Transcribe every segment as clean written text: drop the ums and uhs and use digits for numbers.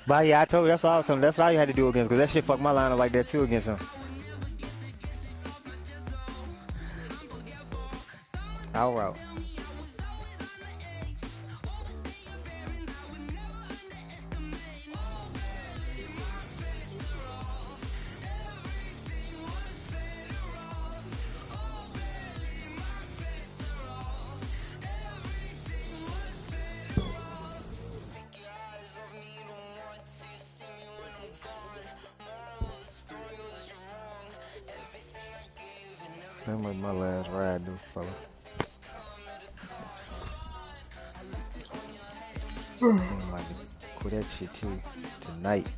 But yeah, I told you that's all. That's all you had to do against, because that shit fucked my lineup like that too against him. All right. That was my last ride, dude, fella. I think I might quit that shit too tonight.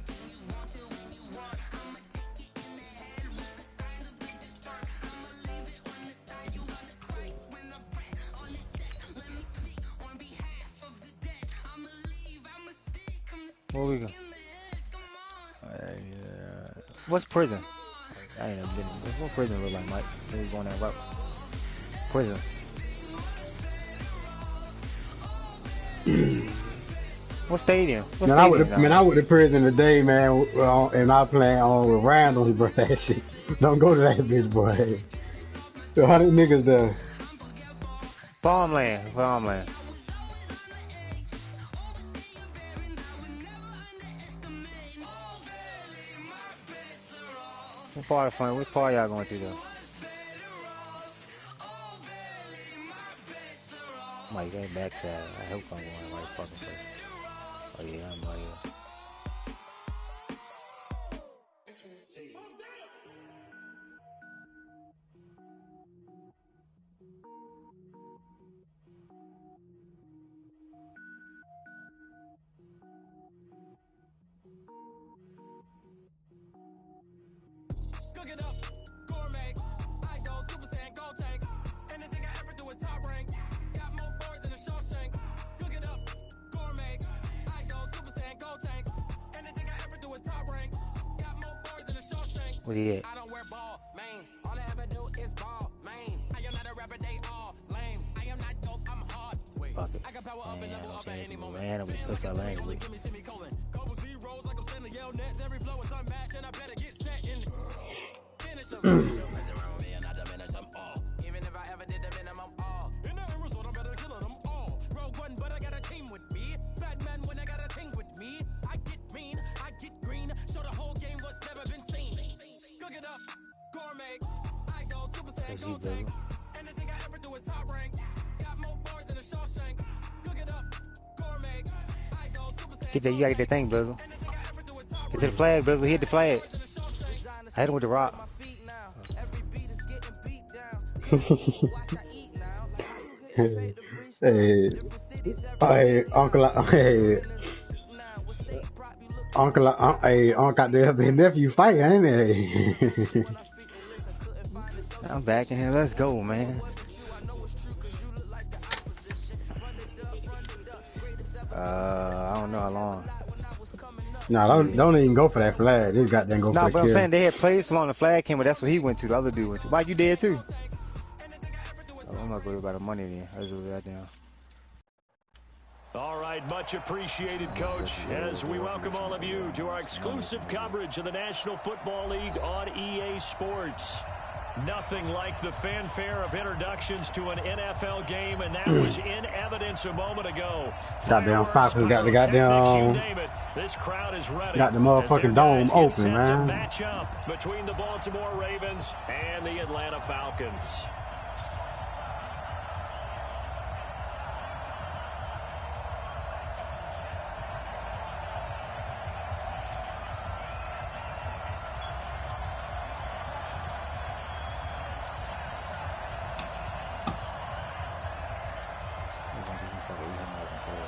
Where we go? What's prison? I ain't never been. What prison look like, Mike? We going that route. Prison. What stadium? What Man, stadium? I went to prison today, man, and I playing on with Randall, his birthday shit. Don't go to that bitch, boy. 100 niggas there. Farmland. What part of fun? Which part y'all going to though? Mike, ain't backside. I hope I'm going the right fucking place. Oh yeah, I'm right here. What he at? I don't wear ball mains. All I ever do is ball main. I am not a rapper, they all lame. I am not dope, I'm hard. Wait, Fuck it. I can power up and level up at any moment. Man, we push our language. Give me semicolon. Couple zeros like I'm sending yell nets. Every flow is unmatched and I better get set in. Finish them. Mess around with me and I diminish them all. Even if I ever did the minimum all. In the result, I'm better killing them all. Rogue one, but I got a team with me. Batman when I got a thing with me. I get mean, I get green. Show the whole game what's never been seen. Cook it up, gourmet. I go Super Saiyan, go tank. Anything I ever do is top rank. Got more bars than a Shawshank. Cook it up, gourmet. I go Super Saiyan. Get that, you gotta get that thing, Bizzle. Get to the flag, Bizzle. Hit the flag. I hit him with the rock. Hey, Uncle got the nephew fight, ain't it? I'm back in here. Let's go, man. I don't know how long. No, don't even go for that flag. They got them go for the kill. No, but I'm saying they had played so long the flag came, but that's what he went to. The other dude went to. Mike, you dead too? Oh, I'm not worried about the money then. I just wrote that down. All right, much appreciated, Coach, as we welcome all of you to our exclusive coverage of the National Football League on EA Sports. Nothing like the fanfare of introductions to an NFL game, and that was in evidence a moment ago. Goddamn Falcons got the goddamn, this crowd is ready. got the motherfucking dome open, man. Match up between the Baltimore Ravens and the Atlanta Falcons.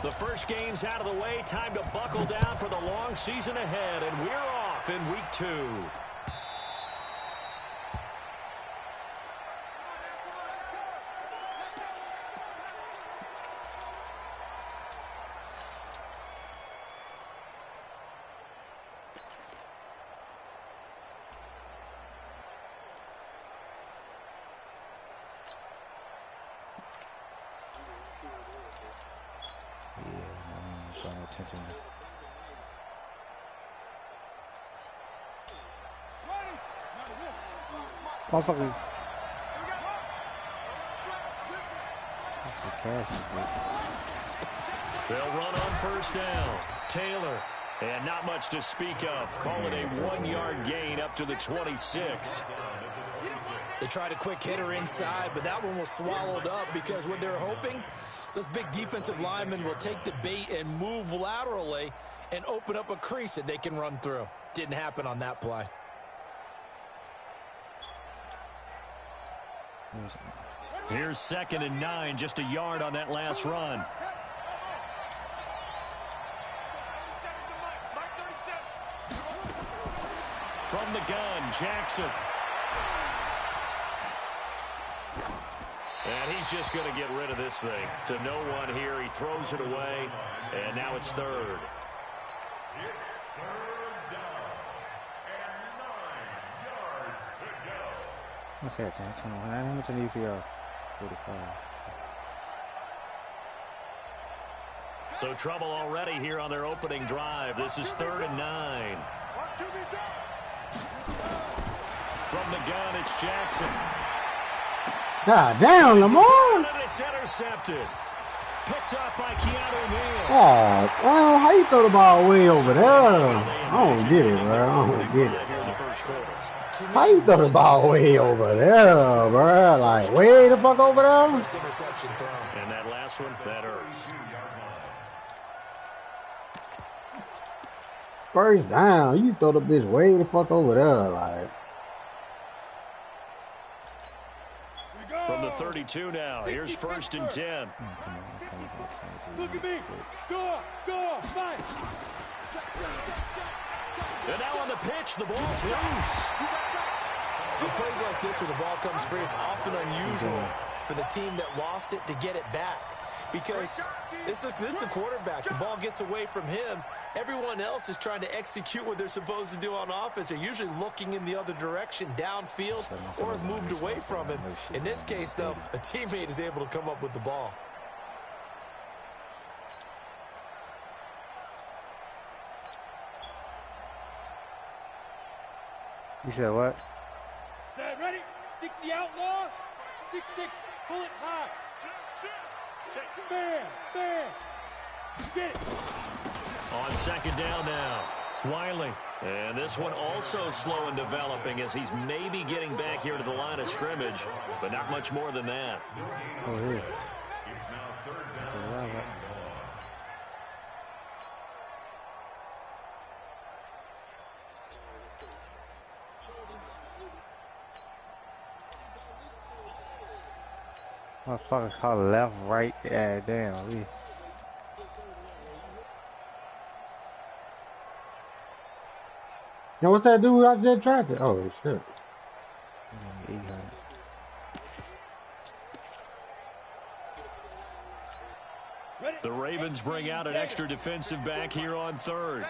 The first game's out of the way. Time to buckle down for the long season ahead, and we're off in week 2. Attention. Motherfucker. That's a cash, bitch. They'll run on first down. Taylor. And not much to speak of. Call it a 1-yard gain up to the 26. They tried a quick hitter inside, but that one was swallowed up because what they're hoping, those big defensive linemen will take the bait and move laterally and open up a crease that they can run through. Didn't happen on that play. Here's 2nd and 9, just a yard on that last run. From the gun, Jackson. And he's just going to get rid of this thing. To no one here, he throws it away, and now it's 3rd. What's that, 10? How much I need for y'all? 45. So trouble already here on their opening drive. This is 3rd and 9. From the gun, it's Jackson. God damn, Lamar. And it's intercepted. Picked up by Keanu Neal. Oh, well, how you throw the ball way over there? I don't get it, bro. I don't get it. How you throw the ball way over there, bro? Like, way the fuck over there? Interception throw. And that last one, that hurts. First down, you throw the bitch way the fuck over there, like. From the 32 now, here's 1st and 10. Look at me. Go, fight. And now on the pitch, the ball's loose. In plays like this where the ball comes free, it's often unusual for the team that lost it to get it back. Because this is the quarterback. The ball gets away from him. Everyone else is trying to execute what they're supposed to do on offense. They're usually looking in the other direction, downfield, or have moved away from him. In this case, though, a teammate is able to come up with the ball. You said what? Set, ready? 60 outlaw. 6-6, pull it high. Bam. Get it. On 2nd down now, Wiley. And this one also slow in developing as he's maybe getting back here to the line of scrimmage, but not much more than that. Oh, yeah. Motherfucker called left, right. Yeah, damn. We. Now, what's that dude I just drafted? Oh, shit. 800. The Ravens bring out an extra defensive back here on 3rd.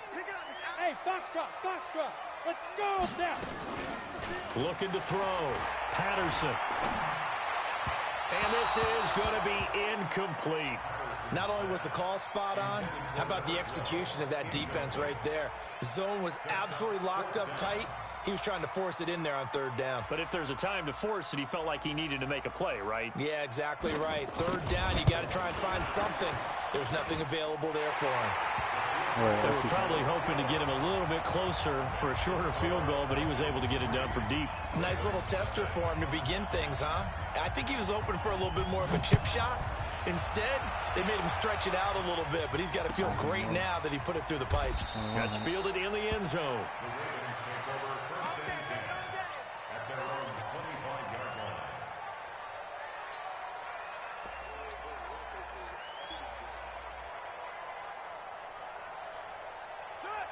Hey, Foxtrot. Let's go now. Looking to throw. Patterson. And this is going to be incomplete. Not only was the call spot on, how about the execution of that defense right there? The zone was absolutely locked up tight. He was trying to force it in there on 3rd down. But if there's a time to force it, he felt like he needed to make a play, right? Yeah, exactly right. 3rd down, you got to try and find something. There's nothing available there for him. They were probably hoping to get him a little bit closer for a shorter field goal, but he was able to get it done from deep. Nice little tester for him to begin things, huh? I think he was open for a little bit more of a chip shot. Instead, they made him stretch it out a little bit, but he's got to feel great now that he put it through the pipes. That's fielded in the end zone.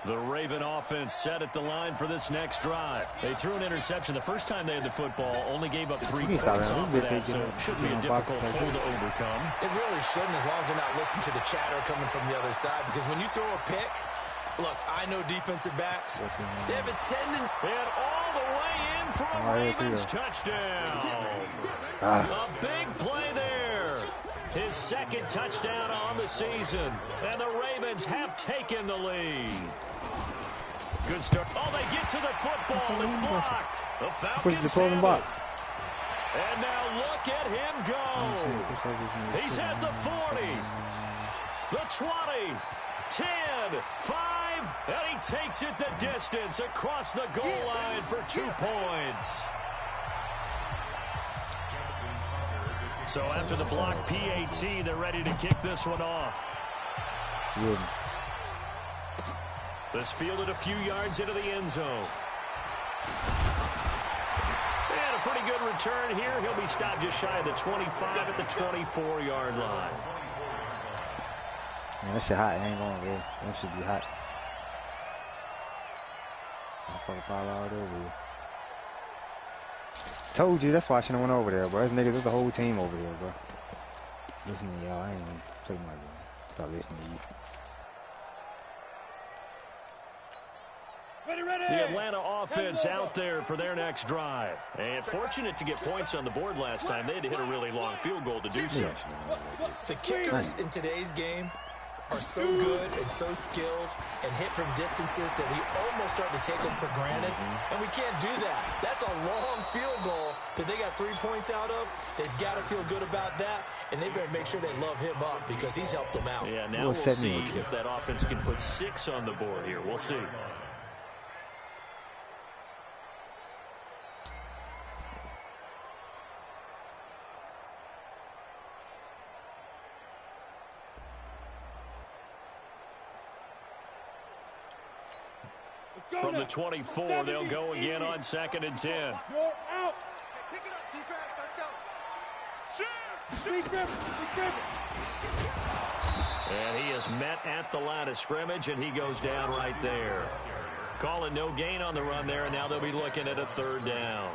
The Raven offense set at the line for this next drive. They threw an interception the first time they had the football, only gave up 3 points off of that, so it should be a difficult hole to overcome. It really shouldn't, as long as they're not listening to the chatter coming from the other side, because when you throw a pick, look, I know defensive backs, they have a tendency. And all the way in for a Ravens touchdown. A big play there. His 2nd touchdown on the season, and the Ravens have taken the lead. Good start. Oh, they get to the football. It's blocked. The Falcons Push the closing block. And now look at him go. He's at the 40, the 20, 10, 5, and he takes it the distance across the goal line for 2 points. So after the block PAT, they're ready to kick this one off. Good. This fielded a few yards into the end zone. And a pretty good return here. He'll be stopped just shy of the 25 at the 24-yard line. Man, that shit hot. It ain't going there. That should be hot. Motherfucker probably all over you. Told you, that's why I shouldn't have went over there, bro. There's niggas, there's a whole team over there, bro. Listen to y'all, I ain't even play my game. Stop listening to you. The Atlanta offense out there for their next drive. And fortunate to get points on the board last time. They had to hit a really long field goal to do so. The kickers in today's game are so good and so skilled and hit from distances that we almost start to take them for granted. And we can't do that. That's a long field goal that they got 3 points out of. They've got to feel good about that. And they better make sure they love him up because he's helped them out. Yeah, now we'll see if that offense can put 6 on the board here. We'll see. From the 24, they'll go again on 2nd and 10. You're out. Pick it up, defense. Let's go. Shoot. And he is met at the line of scrimmage, and he goes down right there. Call it no gain on the run there, and now they'll be looking at a 3rd down.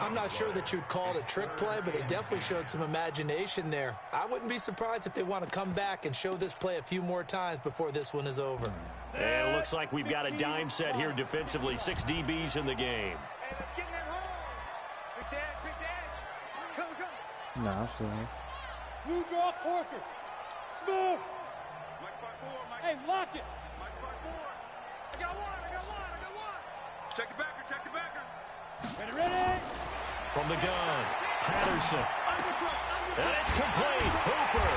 I'm not sure that you'd call it a trick play, but they definitely showed some imagination there. I wouldn't be surprised if they want to come back and show this play a few more times before this one is over. And it looks like we've got a dime set here defensively. 6 DBs in the game. Hey, let's get in that hole. Quick dash. Come. Nah, I'm still here. Blue draw Corker. Smooth. Hey, lock it. I got one. Check the backer. Ready. From the gun, Patterson. And it's complete. Hooper.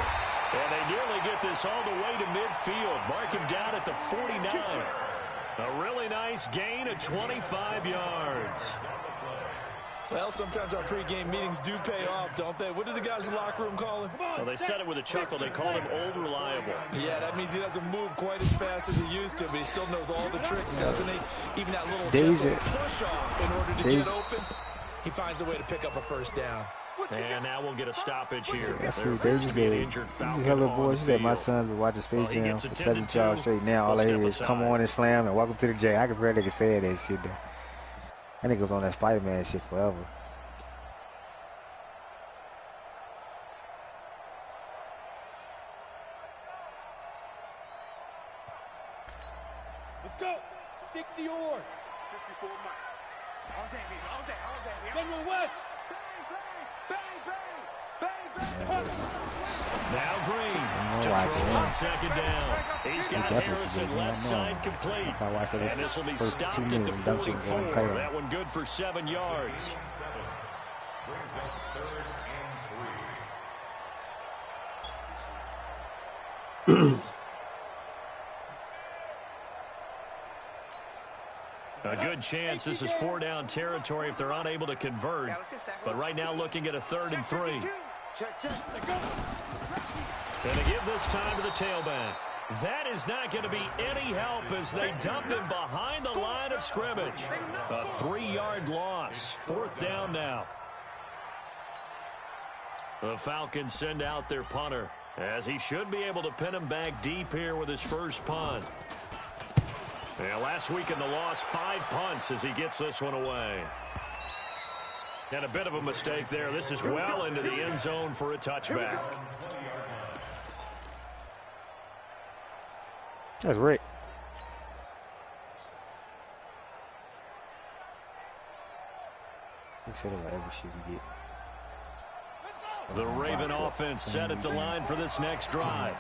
And they nearly get this all the way to midfield. Mark him down at the 49. A really nice gain of 25 yards. Well, sometimes our pregame meetings do pay off, don't they? What do the guys in the locker room call him? Well, they said it with a chuckle. They called him Old Reliable. Yeah, that means he doesn't move quite as fast as he used to, but he still knows all the tricks, doesn't he? Even that little gentle push-off in order to get open, he finds a way to pick up a 1st down. And now we'll get a stoppage here. I see David said, hello boys, she said my son's been watching Space Jam for 7 jobs straight now. All I hear is come on and slam and welcome to the J. I can barely nigga say that shit though. That nigga was on that Spider-Man shit forever. Let's go. 60 or 54 Mike. All day. General West. Bang. Now Green, just throw on 2nd down. He's got Harrison left side complete. And this will be stopped at the 44. That one good for 7 yards. A good chance this is 4-down territory if they're unable to convert. But right now looking at a 3rd and 3. And they give this time to the tailback. That is not going to be any help as they dump him behind the line of scrimmage. A 3-yard loss. 4th down now. The Falcons send out their punter as he should be able to pin him back deep here with his first punt. Yeah, last week in the loss, 5 punts as he gets this one away. And a bit of a mistake there. This is well into the end zone for a touchback. That's Rick. He said about every shit we get. The Raven offense set at the line for this next drive.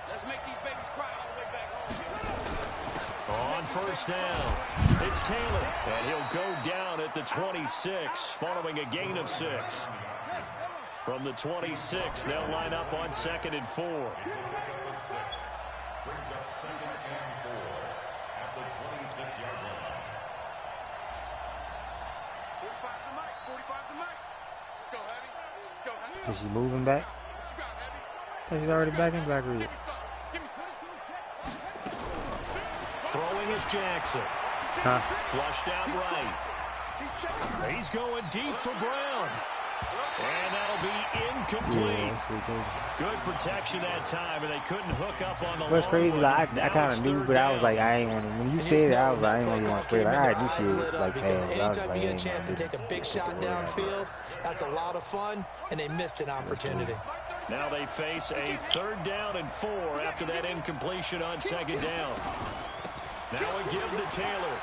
Let's make these babies cry all the way back home. On first down, it's Taylor, and he'll go down at the 26 following a gain of 6. From the 26, they'll line up on 2nd and 4. Brings up 2nd and 4 at the 26-yard line. 45 to Mike. 45 to Mike. Let's go, Heavy. Let's go, Heavy. Is she moving back? What you got, Heavy? I think she's already back in Black Ridge. Give me some. Give me some. Throwing is Jackson. Huh? Flushed out right. He's going deep for Brown. And that'll be incomplete. Good protection that time, and they couldn't hook up on the What's crazy, like, I kind of knew, but I was like, I ain't want to. When you said it, I was like, I ain't really want to spray. Like, I heard this shit like fast. But I was like, anytime you get a chance to take a big shot downfield, that's a lot of fun, and they missed an opportunity. Now they face a 3rd down and 4 after that incompletion on 2nd down. Now a give to Taylor.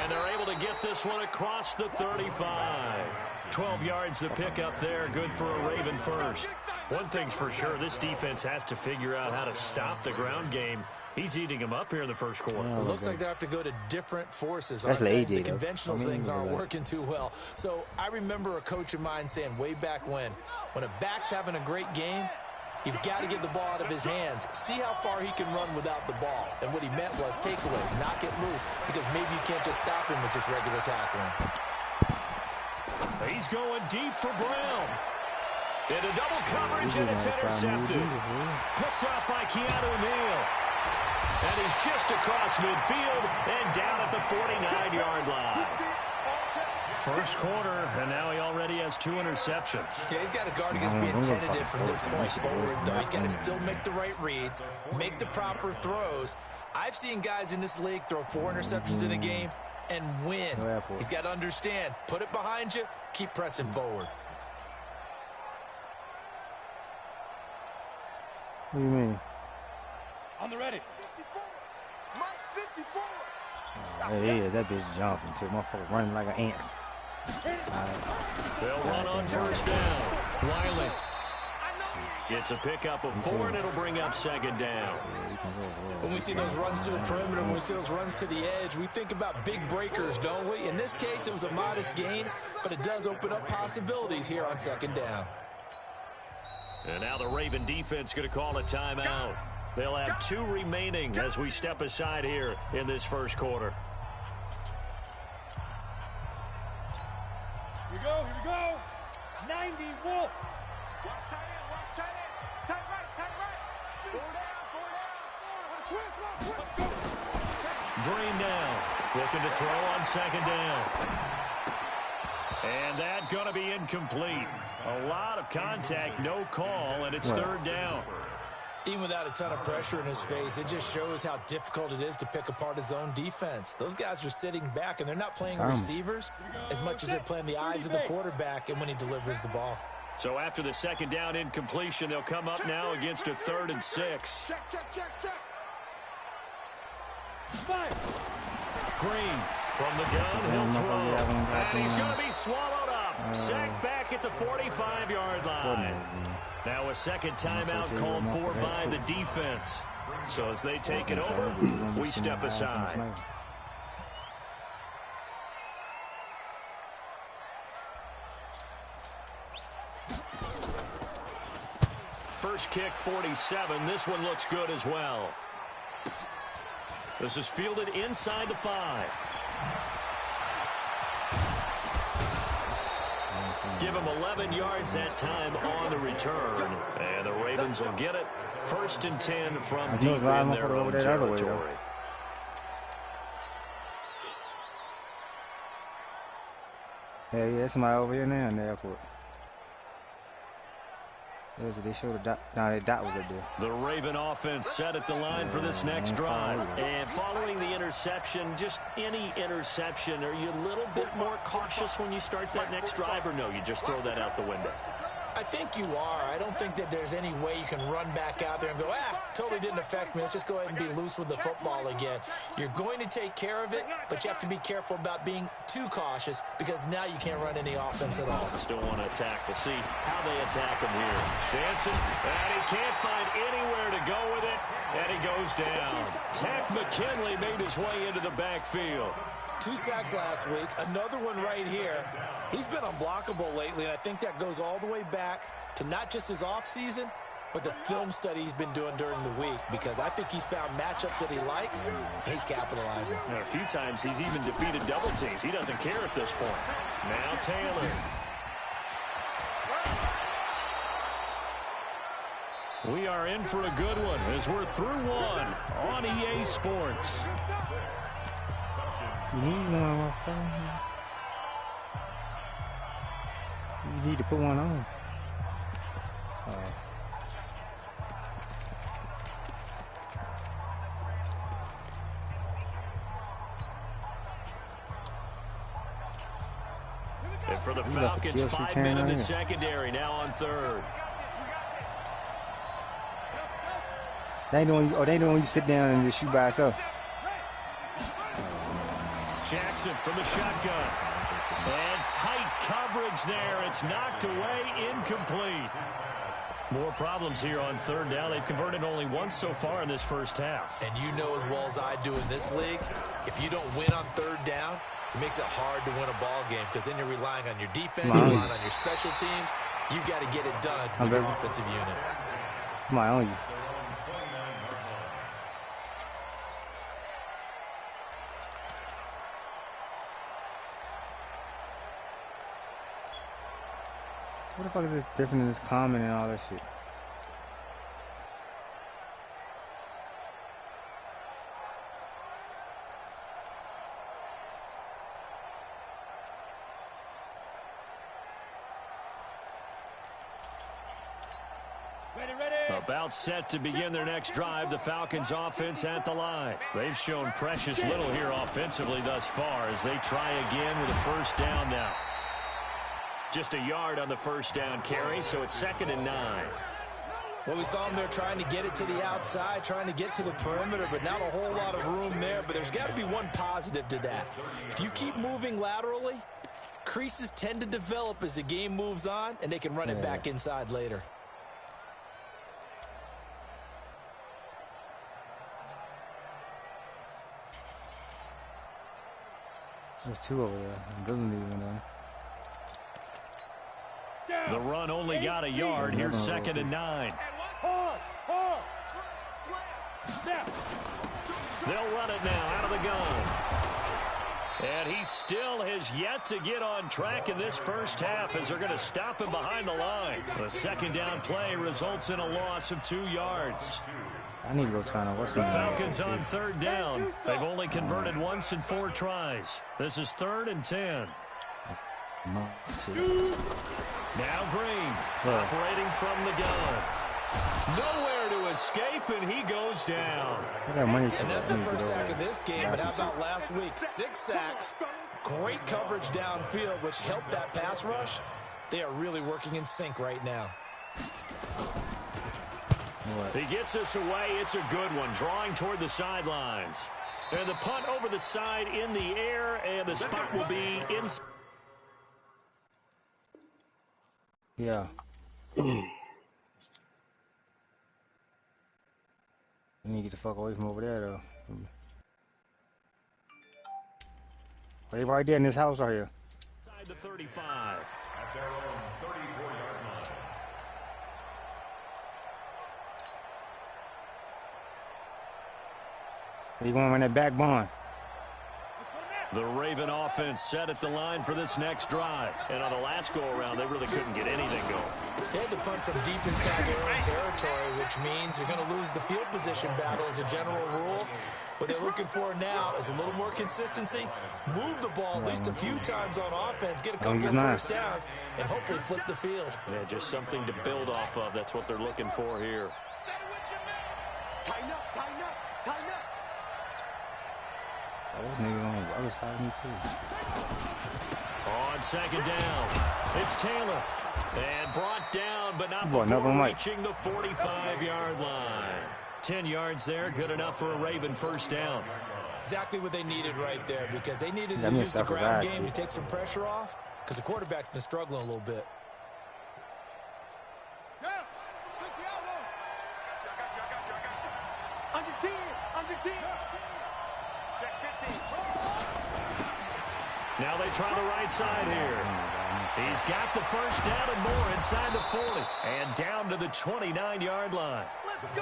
And they're able to get this one across the 35. 12 yards to pick up there. Good for a Raven first. One thing's for sure, this defense has to figure out how to stop the ground game. He's eating them up here in the first quarter. It looks like they have to go to different forces. That's the AJ, the conventional things aren't like working too well. So I remember a coach of mine saying way back when a back's having a great game, you've got to get the ball out of his hands. See how far he can run without the ball. And what he meant was takeaways, knock it loose, because maybe you can't just stop him with just regular tackling. He's going deep for Brown. Into double coverage, and it's intercepted. Picked up by Keanu Neal. And he's just across midfield and down at the 49-yard line. First quarter, and now he already has 2 interceptions. Yeah, he's got to guard against being tentative from this point forward, though. He's got to still make the right reads, make the proper throws. I've seen guys in this league throw 4 interceptions in a game and win. He's got to understand, put it behind you, keep pressing forward. What do you mean? On the ready. 54. Mike 54. Yeah, that bitch jumping too. Motherfucker running like an ant. They'll run on first down. Wiley gets a pickup of 4, and it'll bring up 2nd down. When we see those runs to the perimeter, when we see those runs to the edge, we think about big breakers, don't we? In this case, it was a modest gain, but it does open up possibilities here on 2nd down. And now the Raven defense going to call a timeout. They'll have 2 remaining as we step aside here in this first quarter. Here we go. 90 Wolf. Watch tight end. Watch tight end. Tight right. Tight right. Four down. Twist. Drain down. Looking to throw on 2nd down. And that going to be incomplete. A lot of contact, no call, and it's 3rd down. Even without a ton of pressure in his face, it just shows how difficult it is to pick apart his own defense. Those guys are sitting back, and they're not playing receivers as much as they're playing the eyes of the quarterback and when he delivers the ball. So after the 2nd down incompletion, they'll come up now against a 3rd and 6. Check. Green from the gun, he'll throw. And he's going to be swallowed up. Sacked back at the 45-yard line. Now a 2nd timeout called for by the defense. So as they take it over, we step aside. First kick, 47. This one looks good as well. This is fielded inside the 5. Give him 11 yards that time on the return. And the Ravens will get it. 1st and 10 from deep in their own territory. Yeah, somebody over here now in the airport. They showed the dot. No, that dot was up there. The Raven offense set at the line for this next drive. And following the interception, just any interception, are you a little bit more cautious when you start that next drive, or no, you just throw that out the window? I think you are. I don't think that there's any way you can run back out there and go, totally didn't affect me. Let's just go ahead and be loose with the football again. You're going to take care of it, but you have to be careful about being too cautious because now you can't run any offense at all. Still want to attack. We'll see how they attack him here. Dancing, and he can't find anywhere to go with it. And he goes down. Tech McKinley made his way into the backfield. 2 sacks last week, another one right here. He's been unblockable lately, and I think that goes all the way back to not just his offseason, but the film study he's been doing during the week, because I think he's found matchups that he likes, and he's capitalizing. And a few times he's even defeated double teams. He doesn't care at this point. Now Taylor. We are in for a good one as we're through one on EA Sports. You need one on my phone. You need to put one on. And for the Falcons, 5 men in the secondary, now on third. They know when you sit down and just shoot by yourself. Jackson from the shotgun. And tight coverage there. It's knocked away, incomplete. More problems here on third down. They've converted only once so far in this first half. And you know as well as I do in this league, if you don't win on third down, it makes it hard to win a ball game, because then you're relying on your defense, you're relying on your special teams. You've got to get it done with your offensive unit. Come on, on you. What the fuck is this different than this common and all that shit? About set to begin their next drive, the Falcons offense at the line. They've shown precious little here offensively thus far as they try again with a first down now. Just a yard on the first down carry, so it's 2nd and 9. Well, we saw them there trying to get it to the outside, trying to get to the perimeter, but not a whole lot of room there. But there's got to be one positive to that. If you keep moving laterally, creases tend to develop as the game moves on, and they can run it back inside later. There's 2 over there. Doesn't need one though. The run only got a yard. Here's 2nd and 9. They'll run it now out of the gun. And he still has yet to get on track in this first half as they're going to stop him behind the line. The 2nd down play results in a loss of 2 yards. I need to go try to watch the Falcons on third down. They've only converted once in 4 tries. This is 3rd and 10. Now Green, operating from the gun. Nowhere to escape, and he goes down. And that's the first sack of this game, but how about last week? 6 sacks, great coverage downfield, which helped that pass rush. They are really working in sync right now. He gets us away. It's a good one, drawing toward the sidelines. And the punt over the side in the air, and the spot will be in. Yeah. I need to get the fuck away from over there, though. They right there in this house right here. Inside the 35. At their own 34-yard line. He going to run that back bond. The Raven offense set at the line for this next drive. And on the last go-around, they really couldn't get anything going. They had to punt from deep inside their own territory, which means you're going to lose the field position battle as a general rule. What they're looking for now is a little more consistency. Move the ball at least a few times on offense, get a couple of first downs, and hopefully flip the field. Yeah, just something to build off of. That's what they're looking for here. Tighten up, tighten up, tighten up. Those niggas on the other side of me, too. On 2nd down, it's Taylor. And brought down, but not before reaching the 45-yard line. 10 yards there, good enough for a Raven first down. Exactly what they needed right there, because they needed to use the ground game to take some pressure off, because the quarterback's been struggling a little bit. Under 10. Check 15. Now they try the right side here. He's got the first down and more inside the 40. And down to the 29-yard line.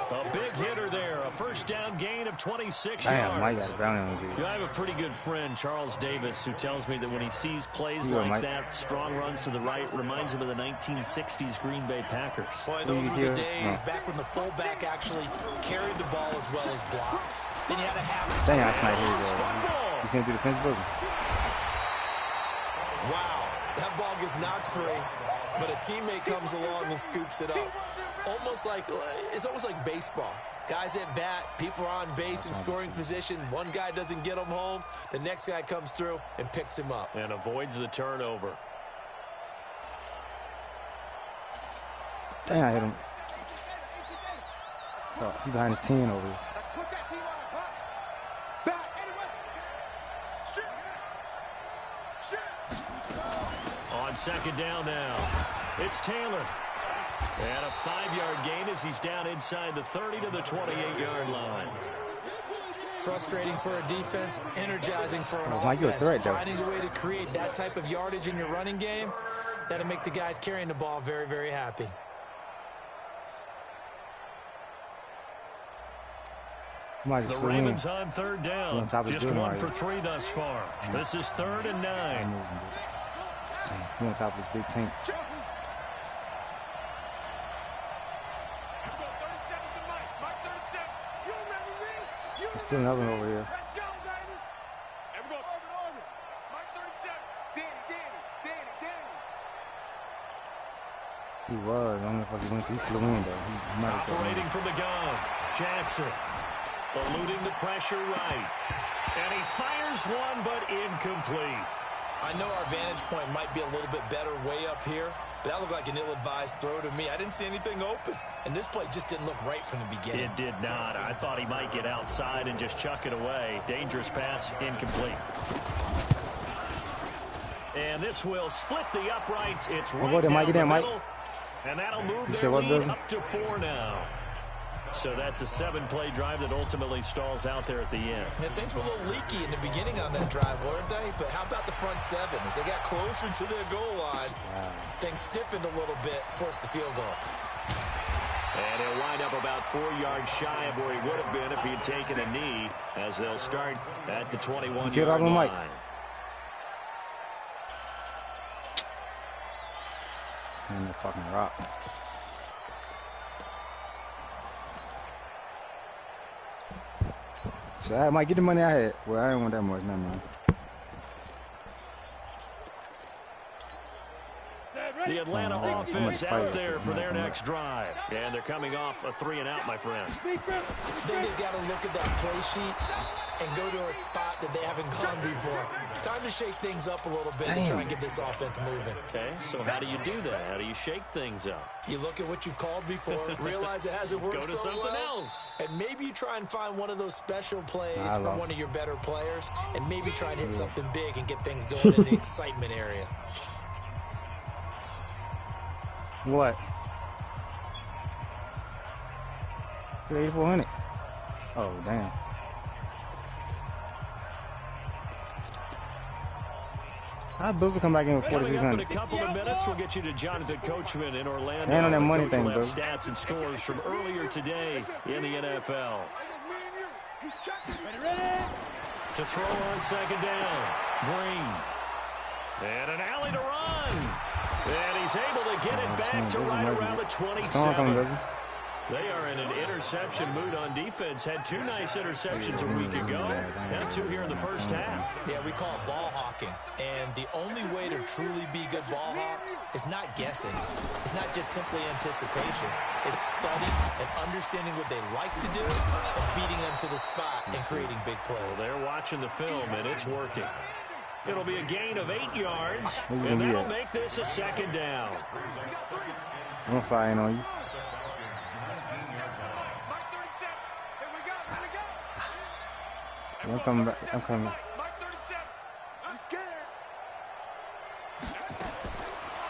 A big hitter there. A first down gain of 26 yards. Mike got a bounty on you. I have a pretty good friend, Charles Davis, who tells me that when he sees plays like that, strong runs to the right, reminds him of the 1960s Green Bay Packers. Boy, those were the days back when the fullback actually carried the ball as well as blocked. Then you had to have... Dang, I sniped his You seen through the fence, boogie? Wow. That ball gets knocked free, but a teammate comes along and scoops it up. It's almost like baseball. Guys at bat, people are on base in scoring position. One guy doesn't get him home. The next guy comes through and picks him up. And avoids the turnover. Dang, I hit him. Oh, he behind his 10 over here. On second down now, it's Taylor. And a 5-yard gain as he's down inside the 30 to the 28-yard line. Frustrating for a defense, energizing for an offense. Mike, you're a threat, though. Finding a way to create that type of yardage in your running game, that'll make the guys carrying the ball very, very happy. The Ravens on third down. Just 1 for 3 thus far. This is 3rd and 9. He on top of this big tank. There's still another one over here. He was. I don't know if he went to the window. He might have operating from the gun. Jackson eluding the pressure right. And he fires one, but incomplete. I know our vantage point might be a little bit better way up here, but that looked like an ill-advised throw to me. I didn't see anything open, and this play just didn't look right from the beginning. It did not. I thought he might get outside and just chuck it away. Dangerous pass, incomplete. And this will split the uprights. It's right down the middle, and that'll move their lead up to 4 now. So that's a 7-play drive that ultimately stalls out there at the end. And things were a little leaky in the beginning on that drive, weren't they? But how about the front 7? As they got closer to their goal line, things stiffened a little bit, forced the field goal. And he'll wind up about 4 yards shy of where he would have been if he had taken a knee, as they'll start at the 21-yard line. And the fucking rock. So I might get the money I had. Well, I didn't want that much, never mind. The Atlanta offense out there for their next drive. And they're coming off a 3-and-out, my friend. I think they've got to look at that play sheet and go to a spot that they haven't gone before. Time to shake things up a little bit to try and get this offense moving. Okay, so how do you do that? How do you shake things up? You look at what you've called before, realize it hasn't worked Go to so something well, else. and maybe you try and find one of those special plays from one of your better players, and maybe try and hit something big and get things going in the excitement area. What? 8,400. Oh, damn. How Bills will come back in with 4,600. In a couple of minutes, we'll get you to Jonathan Coachman in Orlando. And on that money thing, bro. Stats and scores from earlier today in the NFL. To throw on second down. Green. And an alley to run. And he's able to get it back to right around the 27. They are in an interception mood on defense. Had 2 nice interceptions a week ago. Now 2 here in the first half. Yeah, we call it ball hawking. And the only way to truly be good ball hawks is not guessing. It's not just simply anticipation. It's study and understanding what they like to do and beating them to the spot and creating big plays. Well, they're watching the film, and it's working. It'll be a gain of 8 yards, and that'll make this a second down. I'm firing on you. I'm coming back. I'm coming.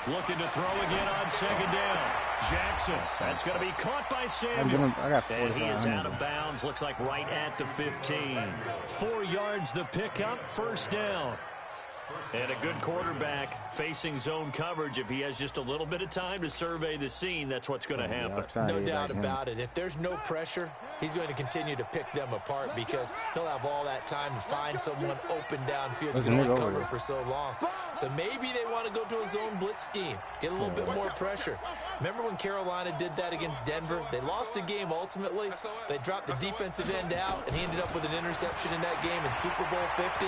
Looking to throw again on second down. Jackson. That's going to be caught by Samuel. I got and he is out of bounds. Looks like right at the 15. 4 yards the pickup. First down. And a good quarterback facing zone coverage. If he has just a little bit of time to survey the scene, that's what's going to happen. No doubt about it. If there's no pressure, he's going to continue to pick them apart because he'll have all that time to find someone open downfield. He's going to cover for so long. So maybe they want to go to a zone blitz scheme, get a little bit more pressure. Remember when Carolina did that against Denver? They lost the game ultimately. They dropped the defensive end out, and he ended up with an interception in that game in Super Bowl 50.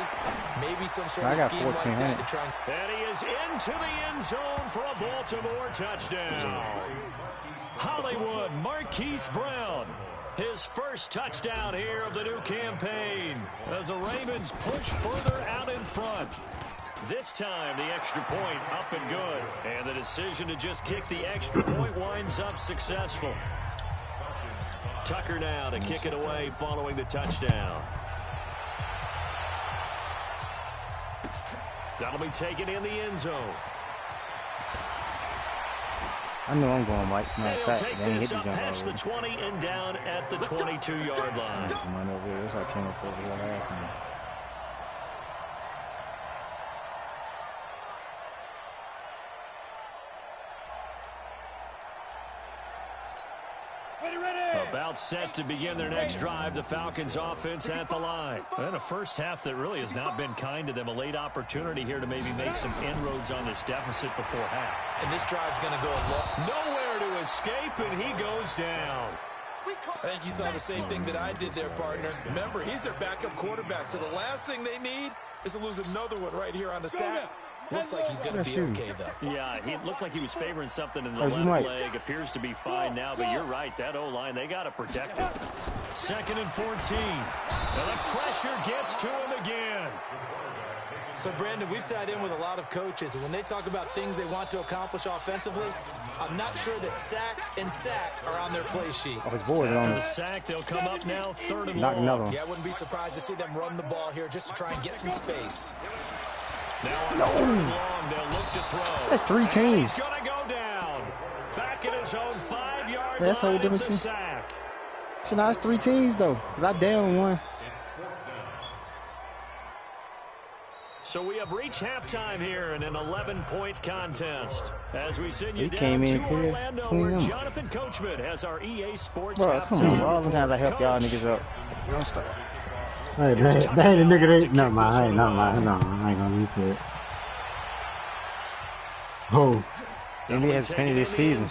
Maybe some sort of scheme like that to try and... And he is into the end zone for a Baltimore touchdown. Hollywood Marquise Brown. His first touchdown here of the new campaign as the Ravens push further out in front. This time, the extra point up and good. And the decision to just kick the extra point winds up successful. Tucker now to kick it away following the touchdown. That'll be taken in the end zone. I know I'm going, Mike. They'll take this up past the 20 and down at the 22-yard line. There's money over here. That's why I came up over here last night. About set to begin their next drive, the Falcons offense at the line. And a first half that really has not been kind to them. A late opportunity here to maybe make some inroads on this deficit before half. And this drive's going to go long. Nowhere to escape, and he goes down. I think you saw the same thing that I did there, partner. Remember, he's their backup quarterback, so the last thing they need is to lose another one right here on the sack. Looks like he's going to be okay, though. Yeah, he looked like he was favoring something in the left leg. Appears to be fine now, but you're right. That O-line, they got to protect it. 2nd and 14. And the pressure gets to him again. So, Brandon, we've sat in with a lot of coaches, and when they talk about things they want to accomplish offensively, I'm not sure that sack and sack are on their play sheet. Oh, his board on the sack, they'll come up now 3rd and long. Another one. Yeah, I wouldn't be surprised to see them run the ball here just to try and get some space. Now on 3rd and long, they'll look to throw. That's 3 teams. He's going to go down. Back at his own 5-yard line. That's a whole different team. Sack. So now it's 3 teams, though, because I down one. So we have reached halftime here in an 11-point contest. As we send you down to Orlando, where Jonathan Coachman has our EA Sports halftime. Come on, all the times I help y'all niggas up. Don't stop. Hey, that ain't the nigga that... Never mind, no, I ain't gonna use it. Oh. NBA has suspended this season.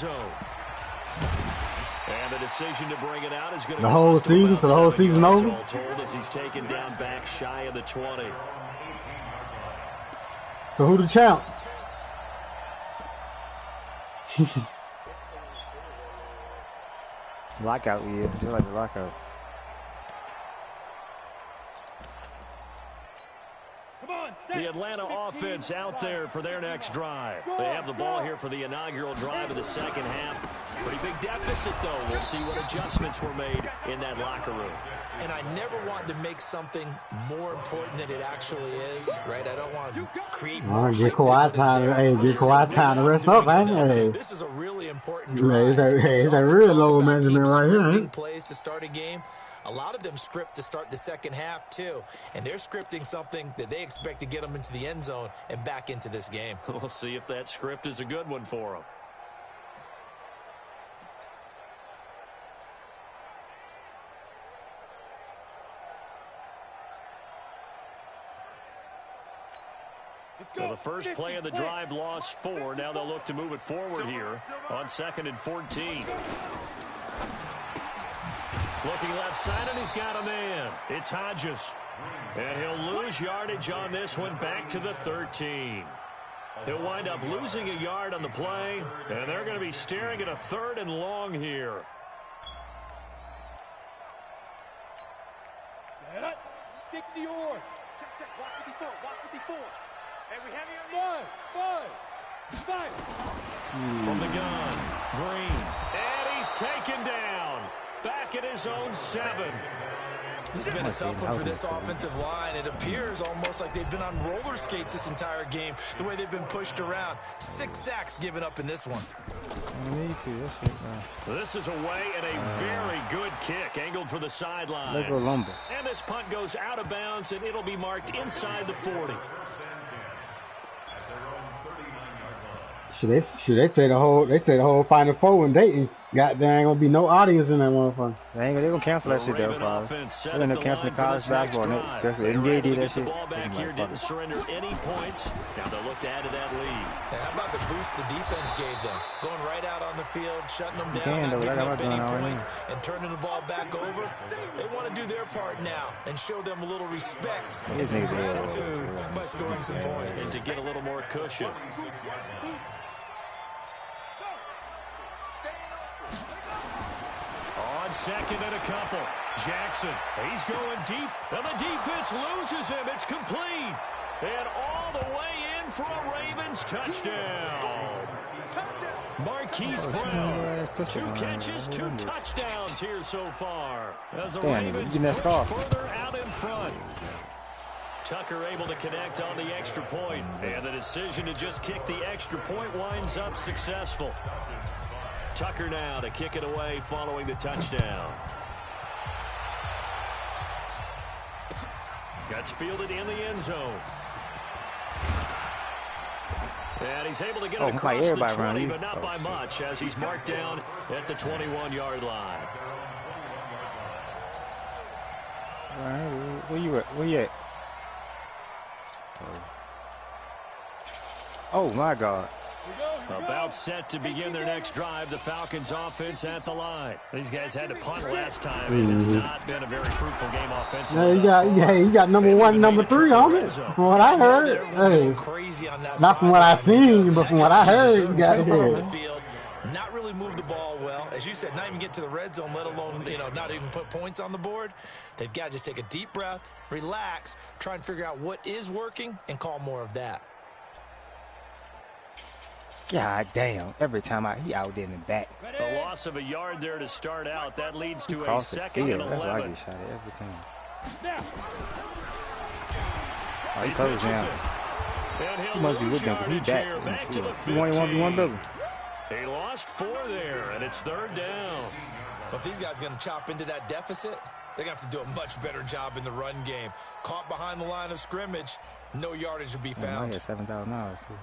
And the decision to bring it out is going to the whole season, so the whole season over? All told, as he's taken down back shy of the 20. So who the champ? Lockout, yeah. Just like the lockout. The Atlanta offense out there for their next drive. They have the ball here for the inaugural drive of the second half. Pretty big deficit, though. We'll see what adjustments were made in that locker room. And I never want to make something more important than it actually is, right? I don't want to create more. Get Kawhi time. Hey, get Kawhi time to rest up, man. Hey. This is a really important drive. It's a real low management right here. Scripting plays to start a game. A lot of them script to start the second half, too. And they're scripting something that they expect to get them into the end zone and back into this game. We'll see if that script is a good one for them. So the first play of the drive lost 4. Now they'll look to move it forward here on 2nd and 14. Looking left side, and he's got a man. It's Hodges. And he'll lose yardage on this one back to the 13. He'll wind up losing a yard on the play, and they're going to be staring at a 3rd and long here. Set. 60 or. Check. Watch 54. Watch 54. Hey, we have you on five. From the gun, Green. And he's taken down. Back at his own 7. This has been a tough one for this offensive line. It appears almost like they've been on roller skates this entire game, the way they've been pushed around. 6 sacks given up in this one. Me too. This is away and a very good kick, angled for the sideline. And this punt goes out of bounds, and it'll be marked inside the 40. Should they say the whole Final Four when Dayton got there ain't gonna be no audience in that motherfucker. They gonna cancel that shit though, probably. They're gonna cancel the college basketball. That's the NBA did that shit. Back here didn't surrender any points. Now they'll look to add to that lead. How about the boost the defense gave them? Going right out on the field, shutting them down, not giving up any points, and turning the ball back over. They want to do their part now and show them a little respect and some gratitude by scoring some points. And to get a little more cushion. On second and a couple. Jackson, he's going deep, and the defense loses him. It's complete. And all the way in for a Ravens touchdown. Marquise Brown, 2 catches, 2 touchdowns here so far. As the Ravens push further out in front. Tucker able to connect on the extra point, and the decision to just kick the extra point winds up successful. Tucker now to kick it away following the touchdown. Gets fielded in the end zone. And he's able to get it across the 20, but not by much, as he's marked down at the 21-yard line. All right, where you at? Where you at? Oh, my God. About set to begin their next drive. The Falcons offense at the line. These guys had to punt last time. It's not been a very fruitful game offensively. You got number 1, number 3 on it. From what I heard. Hey, not from what I've seen, but from what I heard, you got it here. Not really move the ball well. As you said, not even get to the red zone, let alone, not even put points on the board. They've got to just take a deep breath, relax, try and figure out what is working, and call more of that. God damn. Every time he out there in the back. A loss of a yard there to start out. That leads to a second and 11. That's why I get shot at every time. Oh, he closed down. He must be with them because he back. He won 1v1 building. He lost 4 there, and it's 3rd down. But these guys are going to chop into that deficit. They're going to have to do a much better job in the run game. Caught behind the line of scrimmage, no yardage would be found. I had $7,000 too.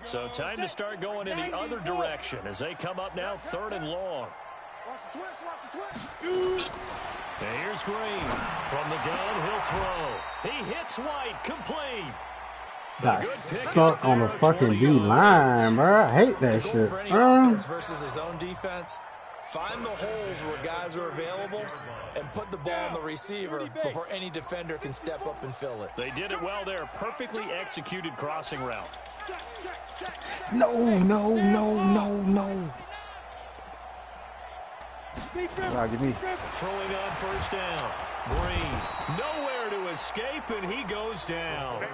So time to start going in the other direction as they come up now 3rd and long. And here's Green. From the gun, he'll throw. He hits White, complete. Got stuck on the fucking D-line, bro. I hate that shit. For any offense versus his own defense, find the holes where guys are available and put the ball on the receiver before any defender can step up and fill it. They did it well there. Perfectly executed crossing route. No. Give me. Throwing on 1st down. Green. Nowhere to escape, and he goes down.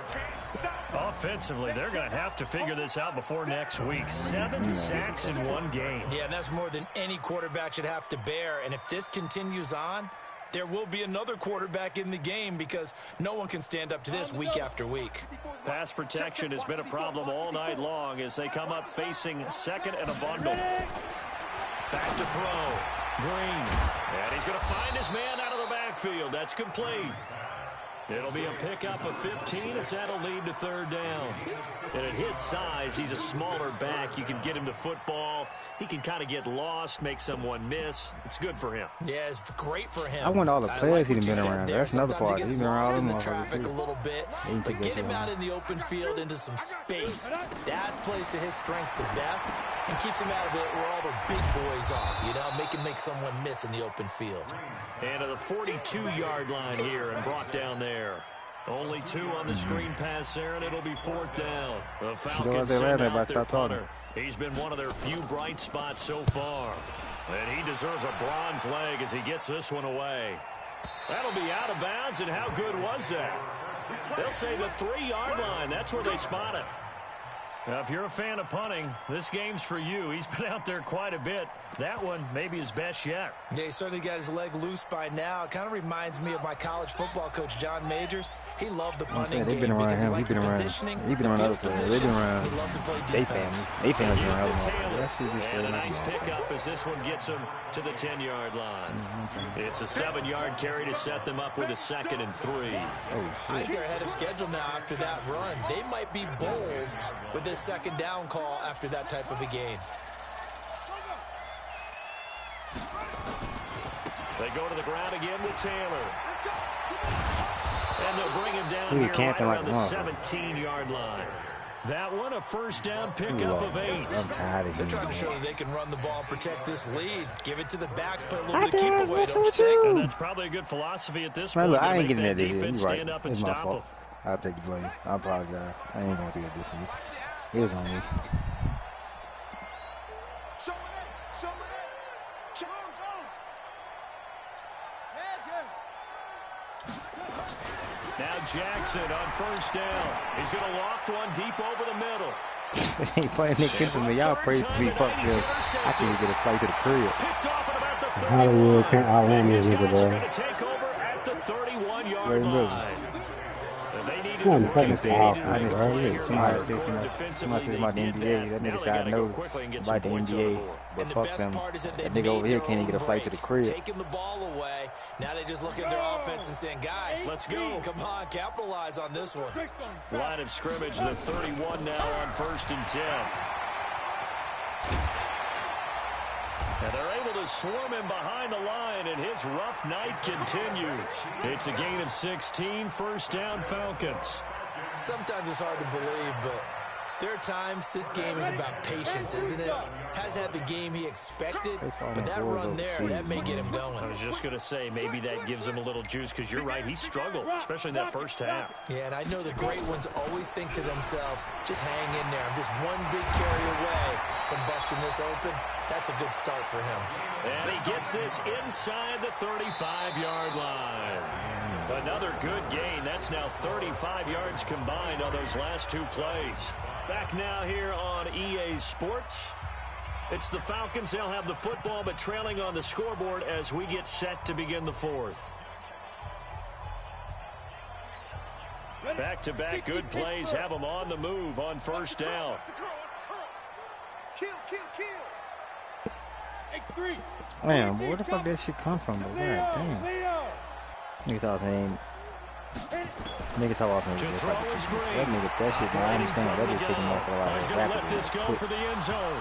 Offensively, they're going to have to figure this out before next week. 7 sacks in 1 game. Yeah, and that's more than any quarterback should have to bear. And if this continues on, there will be another quarterback in the game because no one can stand up to this week after week. Pass protection has been a problem all night long as they come up facing 2nd and a bundle. Back to throw. Green. And he's going to find his man out of the backfield. That's complete. It'll be a pickup of 15 as that'll lead to 3rd down. And at his size, he's a smaller back. You can get him to football. He can kind of get lost, make someone miss. It's good for him. Yeah, it's great for him. I want all the players he's been around. That's another part. He's been around all in them the traffic a little bit, but get him out in the open field into some space. That plays to his strengths the best and keeps him out of it where all the big boys are. Make him make someone miss in the open field. And to the 42-yard line here and brought down there. Only 2 on the screen pass there, and it'll be 4th down. The Falcons send out their punter. He's been one of their few bright spots so far. And he deserves a bronze leg as he gets this one away. That'll be out of bounds, and how good was that? They'll say the 3-yard line. That's where they spot it. Now, if you're a fan of punting, this game's for you. He's been out there quite a bit. That one maybe his best yet. Yeah, he certainly got his leg loose by now. It kind of reminds me of my college football coach, John Majors. He loved the punting game. They've been around him. He's been around other players. They've been around their families. Their families been around other That shit just a nice pickup as this one gets him to the 10-yard line. It's a 7-yard carry to set them up with a 2nd and 3. Oh, shit. I think they're ahead of schedule now after that run. They might be bold with this 2nd down call after that type of a game. They go to the ground again with Taylor. And they'll bring him down He here right around camping like the a 17-yard line. That one a 1st down pickup of 8. I'm tired of him. They're trying to show that they can run the ball and protect this lead. Give it to the backs, play a little bit of keep away, don't you think? And that's probably a good philosophy at this point. Look, I ain't getting that that defense right. stand up and It's my stop fault. them. I'll take the blame. I apologize. I ain't going to take this week. It was on me. Now Jackson on 1st down. He's going to loft one deep over the middle. It ain't funny, Nick Kinsey, man. Y'all pray for me. Fuck them. I can't get a flight to the crib. Picked off at about the 30. Hollywood can't outrun me, nigga, Guys are bro. going to take over at the 31-yard line. They needed Come on, to fucking work stop, it. I just bro. somebody said about the NBA. That nigga said I know about the NBA, but And the fuck best them. part is that That they nigga over made here their can't even own get a flight to the break, crib. taking the ball away. Now they just look at their offense and saying, guys, Let's go. Come on, capitalize on this one. Line of scrimmage, the 31 now on 1st and 10. And they're able to swarm him behind the line, and his rough night continues. It's a gain of 16, 1st down Falcons. Sometimes it's hard to believe, but there are times this game is about patience, isn't it? Has had the game he expected, but that run there, that may get him going. I was just going to say, maybe that gives him a little juice, because you're right, he struggled, especially in that 1st half. Yeah, and I know the great ones always think to themselves, just hang in there. I'm just one big carry away from busting this open. That's a good start for him. And he gets this inside the 35-yard line. Another good gain. That's now 35 yards combined on those last 2 plays. Back now here on EA Sports. It's the Falcons. They'll have the football, but trailing on the scoreboard as we get set to begin the 4th. Back-to-back good plays have them on the move on 1st down. Kill. X3. Man, where the fuck that shit come from, bro? God damn. Niggas always saying, niggas always saying, that nigga, that shit, man, I understand. That bitch taking off for a lot of rapid.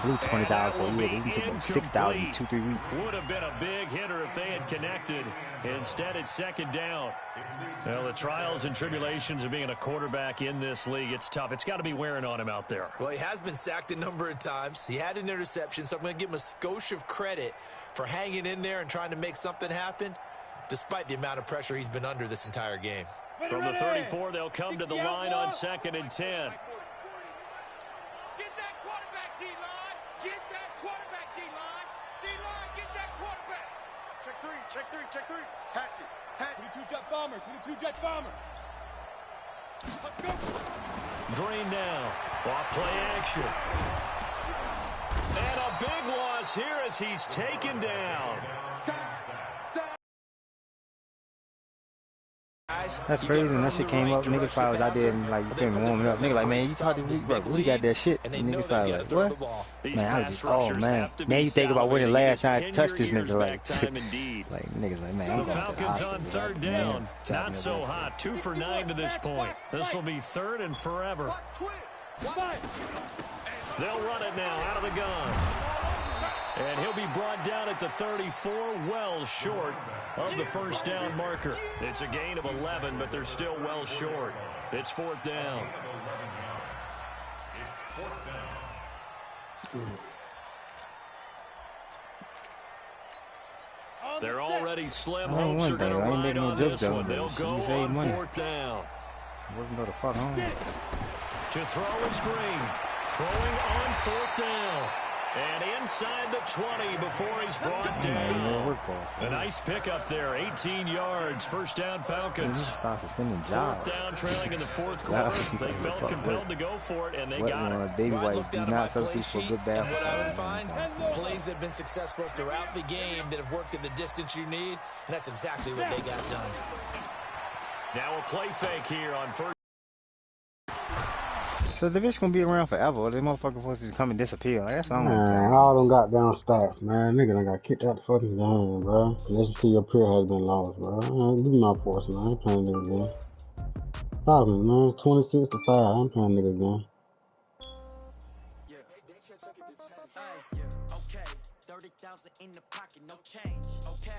Flew 20,000 for a year. He took 6,000 2-3 weeks. Would have been a big hitter if they had connected. Instead, it's 2nd down. Well, the trials and tribulations of being a quarterback in this league, it's tough. It's got to be wearing on him out there. Well, he has been sacked a number of times. He had an interception, so I'm going to give him a skosh of credit for hanging in there and trying to make something happen, despite the amount of pressure he's been under this entire game. From the 34, they'll come to the line on 2nd and 10. Get that quarterback, D-line. Get that quarterback, D-line. D-line, get that quarterback. Check three. Hatchet. 22 jet bomber. 22 jet bomber. Let's go. Green now. Off play action. And a big loss here as he's taken down. That's crazy. When that shit came up, niggas probably was out there and like you feel me warming up. Nigga like, man, you talk to me, bro. We got that shit. And niggas probably like, what? Man, I was just, oh man. Now you think about when the last time I touched this nigga, like niggas like, man, I'm The going to the Falcons hospital. on 3rd down. Not so hot. 2 for 9 to this point. This will be 3rd and forever. They'll run it now out of the gun. And he'll be brought down at the 34, well short of the 1st down marker. It's a gain of 11, but they're still well short. It's 4th down. They're already slim. Hopes are going to ride on this one. They'll go on 4th down. We're going to go the fuck home. To throw is Green. Throwing on 4th down. And inside the 20 before he's brought down. A nice pickup there, 18 yards, first down Falcons. Start suspending jobs. Fourth down trailing in the fourth quarter. They felt compelled to go for it, and they got it. Baby white do not substitute for good bad for plays have been successful throughout the game that have worked in the distance you need, and that's exactly what they got done. Now a play fake here on first. So the division gonna be around forever. Them motherfucking forces come and disappear. Like, that's what I'm man, all them goddamn stats, man. Nigga done got kicked out the fucking game, bro. Let's see your prayer has been lost, bro. Give me my force, man. I ain't playing nigga again. Falcons, man. 26-5. I ain't playing nigga again. Okay, 30,000 in the pocket, no change. Okay,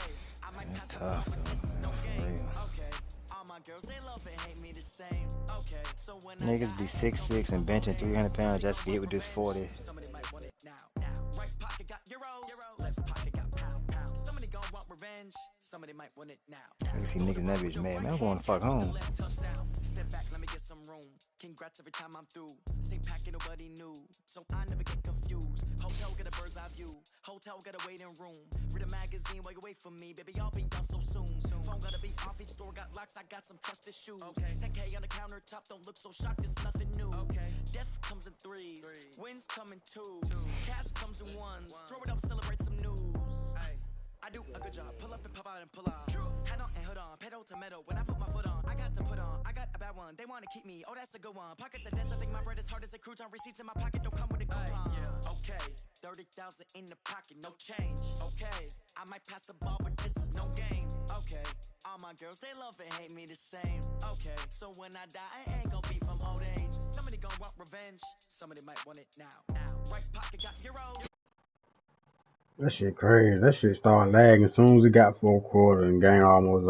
I might that's tough, though. For real. Okay. All my girls, they love and hate me the same. Okay, so when niggas be 6'6" and benching 300 pounds just to get with this 40. Somebody might want it now. Right pocket got euros, left pocket got pound. Somebody gon' want revenge. Somebody might want it now. I can see niggas in that bitch mad. Man, I'm going to fuck home. Step back, let me get some room. Congrats every time I'm through. Same packet, nobody knew, so I never get confused. Hotel get a bird's eye view. Hotel get a waiting room. Read a magazine while you wait for me, baby. I'll be done so soon. Phone gotta be off. Each store got locks. I got some trusted shoes. 10K on the countertop. Don't look so shocked. It's nothing new. Death comes in threes. Wins come in twos. Cash comes in ones. Throw it up, celebrate some news. I do a good job. Pull up and pop out and pull out. Head on and hood on. Pedal to metal. When I put my foot on, I got to put on. I got a bad one. They want to keep me. Oh, that's a good one. Pockets are dense. I think my bread is hard as a crouton. Receipts in my pocket don't come with a coupon. Okay, 30,000 in the pocket, no change. Okay, I might pass the ball, but this is no game. Okay, all my girls, they love and hate me the same. Okay, so when I die, I ain't gonna be from old age. Somebody gonna want revenge. Somebody might want it now. Right pocket got euros. That shit crazy. That shit started lagging as soon as it got fourth quarter and game almost